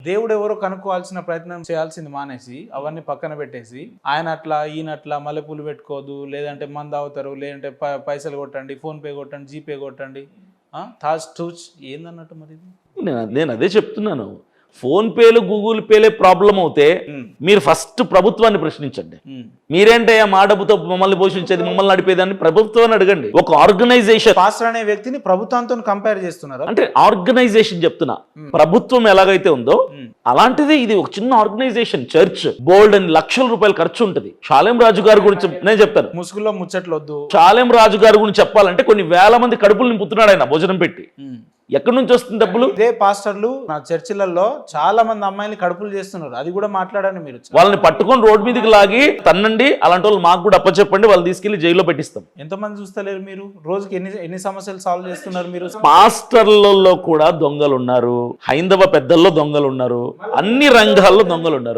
దేవుడు ఎవరో కనుక్కోవాల్సిన ప్రయత్నం చేయాల్సింది మానేసి అవన్నీ పక్కన పెట్టేసి ఆయన అట్లా ఈయనట్లా మల్లెపూలు పెట్టుకోదు, లేదంటే మందు అవుతారు, లేదంటే పైసలు కొట్టండి, ఫోన్ పే కొట్టండి, జీపే కొట్టండి, తాజ్ టూచ్ ఏందన్నట్టు మరి ఇది? నేను అదే చెప్తున్నాను. ఫోన్ పేలు గూగుల్ పేలే ప్రాబ్లం అవుతే మీరు ఫస్ట్ ప్రభుత్వాన్ని ప్రశ్నించండి. మీరేంటయ్యా మా డబ్బుతో మమ్మల్ని పోషించేది, మమ్మల్ని నడిపేదాన్ని ప్రభుత్వాన్ని అడగండి. ఒక ఆర్గనైజేషన్ పాస్టర్ అనే వ్యక్తిని ప్రభుత్వంతో కంపేర్ చేస్తున్నారు. అంటే ఆర్గనైజేషన్ చెప్తున్నా, ప్రభుత్వం ఎలాగైతే ఉందో అలాంటిది ఇది ఒక చిన్న ఆర్గనైజేషన్. చర్చ్ బోల్డ్ అని లక్షల రూపాయలు ఖర్చు ఉంటుంది. షాలేం రాజు గారి గురించి నేను చెప్తాను. ముసుగులో ముచ్చట్లు వద్దు. షాలేం రాజు గారి గురించి చెప్పాలంటే కొన్ని వేల మంది కడుపులు నింపుతున్నాడు ఆయన భోజనం పెట్టి. ఎక్కడి నుంచి వస్తుంది డబ్బులు? ఇదే పాస్టర్లు నా చర్చిలలో చాలా మంది అమ్మాయిలు కడుపులు చేస్తున్నారు. అది కూడా మాట్లాడండి మీరు. వాళ్ళని పట్టుకొని రోడ్డు మీదకి లాగి తన్నండి, అలాంటి వాళ్ళు మాకు కూడా అప్పచెప్పండి, వాళ్ళు తీసుకెళ్లి జైల్లో పెట్టిస్తాం. ఎంతమంది చూస్తలేరు మీరు? రోజుకి ఎన్ని సమస్యలు సాల్వ్ చేస్తున్నారు మీరు? పాస్టర్లలో కూడా దొంగలు ఉన్నారు, హైందవ పెద్దల్లో దొంగలు ఉన్నారు, అన్ని రంగాల్లో దొంగలు ఉన్నారు.